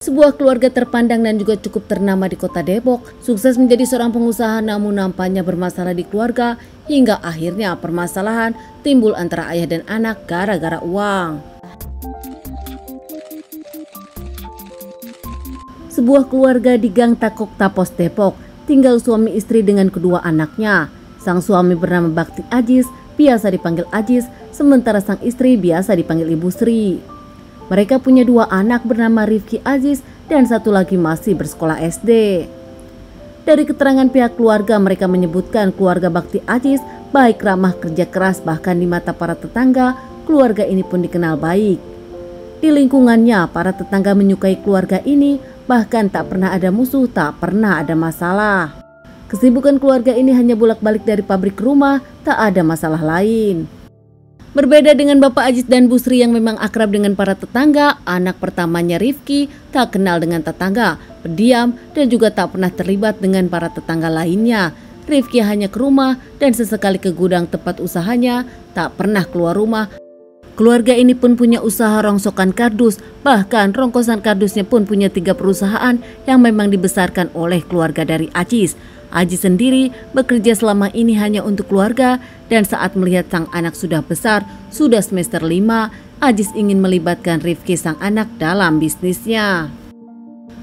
Sebuah keluarga terpandang dan juga cukup ternama di kota Depok, sukses menjadi seorang pengusaha namun nampaknya bermasalah di keluarga hingga akhirnya permasalahan timbul antara ayah dan anak gara-gara uang. Sebuah keluarga di Gang Takok Tapos Depok tinggal suami istri dengan kedua anaknya. Sang suami bernama Bakti Ajis, biasa dipanggil Ajis, sementara sang istri biasa dipanggil Ibu Sri. Mereka punya dua anak bernama Rifki Ajis dan satu lagi masih bersekolah SD. Dari keterangan pihak keluarga, mereka menyebutkan keluarga Bakti Ajis baik, ramah, kerja keras, bahkan di mata para tetangga, keluarga ini pun dikenal baik. Di lingkungannya, para tetangga menyukai keluarga ini, bahkan tak pernah ada musuh, tak pernah ada masalah. Kesibukan keluarga ini hanya bolak-balik dari pabrik ke rumah, tak ada masalah lain. Berbeda dengan Bapak Ajis dan Bu Sri yang memang akrab dengan para tetangga, anak pertamanya Rifki tak kenal dengan tetangga, pendiam dan juga tak pernah terlibat dengan para tetangga lainnya. Rifki hanya ke rumah dan sesekali ke gudang tempat usahanya, tak pernah keluar rumah. Keluarga ini pun punya usaha rongsokan kardus, bahkan rongsokan kardusnya pun punya 3 perusahaan yang memang dibesarkan oleh keluarga dari Ajis. Ajis sendiri bekerja selama ini hanya untuk keluarga dan saat melihat sang anak sudah besar, sudah semester 5, Ajis ingin melibatkan Rifki sang anak dalam bisnisnya.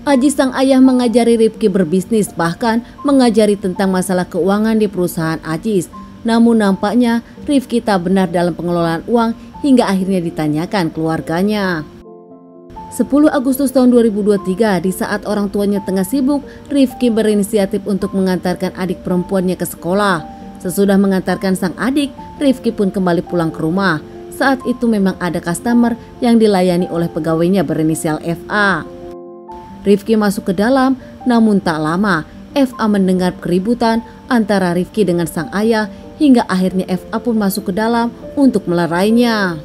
Ajis sang ayah mengajari Rifki berbisnis, bahkan mengajari tentang masalah keuangan di perusahaan Ajis. Namun nampaknya Rifki tak benar dalam pengelolaan uang hingga akhirnya ditanyakan keluarganya. 10 Agustus tahun 2023, di saat orang tuanya tengah sibuk, Rifki berinisiatif untuk mengantarkan adik perempuannya ke sekolah. Sesudah mengantarkan sang adik, Rifki pun kembali pulang ke rumah. Saat itu memang ada customer yang dilayani oleh pegawainya berinisial FA. Rifki masuk ke dalam, namun tak lama, FA mendengar keributan antara Rifki dengan sang ayah, hingga akhirnya FA pun masuk ke dalam untuk melerainya.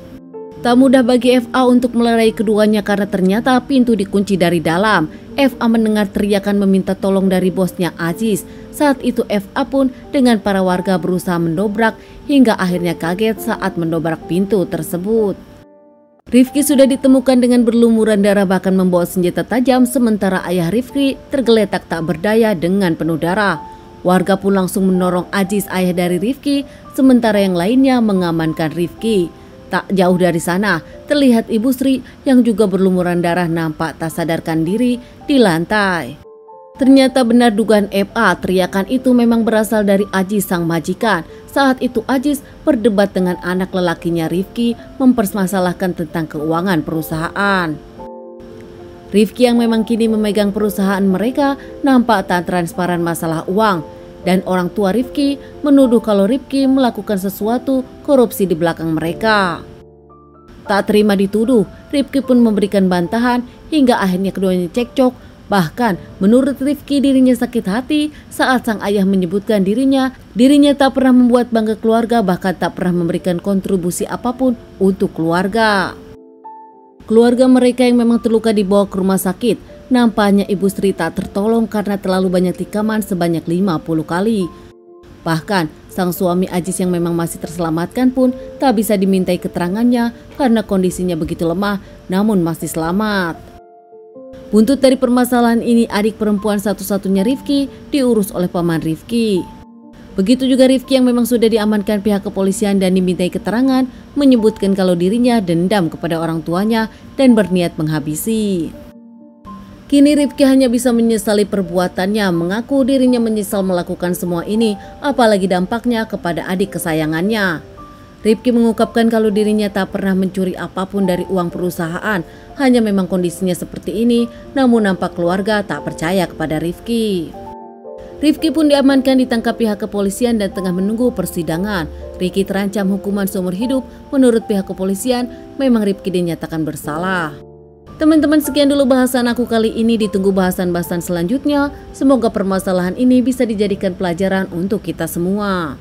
Tak mudah bagi FA untuk melerai keduanya karena ternyata pintu dikunci dari dalam. FA mendengar teriakan meminta tolong dari bosnya Ajis. Saat itu FA pun dengan para warga berusaha mendobrak hingga akhirnya kaget saat mendobrak pintu tersebut. Rifki sudah ditemukan dengan berlumuran darah bahkan membawa senjata tajam, sementara ayah Rifki tergeletak tak berdaya dengan penuh darah. Warga pun langsung menorong Ajis, ayah dari Rifki, sementara yang lainnya mengamankan Rifki. Tak jauh dari sana, terlihat Ibu Sri yang juga berlumuran darah nampak tak sadarkan diri di lantai. Ternyata benar dugaan FA, teriakan itu memang berasal dari Ajis sang majikan. Saat itu Ajis berdebat dengan anak lelakinya Rifki mempermasalahkan tentang keuangan perusahaan. Rifki yang memang kini memegang perusahaan mereka nampak tak transparan masalah uang. Dan orang tua Rifki menuduh kalau Rifki melakukan sesuatu korupsi di belakang mereka. Tak terima dituduh, Rifki pun memberikan bantahan hingga akhirnya keduanya cekcok. Bahkan menurut Rifki dirinya sakit hati saat sang ayah menyebutkan dirinya tak pernah membuat bangga keluarga, bahkan tak pernah memberikan kontribusi apapun untuk keluarga. Keluarga mereka yang memang terluka dibawa ke rumah sakit. Nampaknya Ibu Sri tak tertolong karena terlalu banyak tikaman sebanyak 50 kali. Bahkan sang suami Ajis yang memang masih terselamatkan pun tak bisa dimintai keterangannya karena kondisinya begitu lemah, namun masih selamat. Buntut dari permasalahan ini, adik perempuan satu-satunya Rifki diurus oleh paman Rifki. Begitu juga Rifki yang memang sudah diamankan pihak kepolisian dan dimintai keterangan, menyebutkan kalau dirinya dendam kepada orang tuanya dan berniat menghabisi. Kini Rifki hanya bisa menyesali perbuatannya, mengaku dirinya menyesal melakukan semua ini, apalagi dampaknya kepada adik kesayangannya. Rifki mengungkapkan kalau dirinya tak pernah mencuri apapun dari uang perusahaan, hanya memang kondisinya seperti ini, namun nampak keluarga tak percaya kepada Rifki. Rifki pun diamankan, ditangkap pihak kepolisian dan tengah menunggu persidangan. Rifki terancam hukuman seumur hidup. Menurut pihak kepolisian, memang Rifki dinyatakan bersalah. Teman-teman, sekian dulu bahasan aku kali ini, ditunggu bahasan-bahasan selanjutnya. Semoga permasalahan ini bisa dijadikan pelajaran untuk kita semua.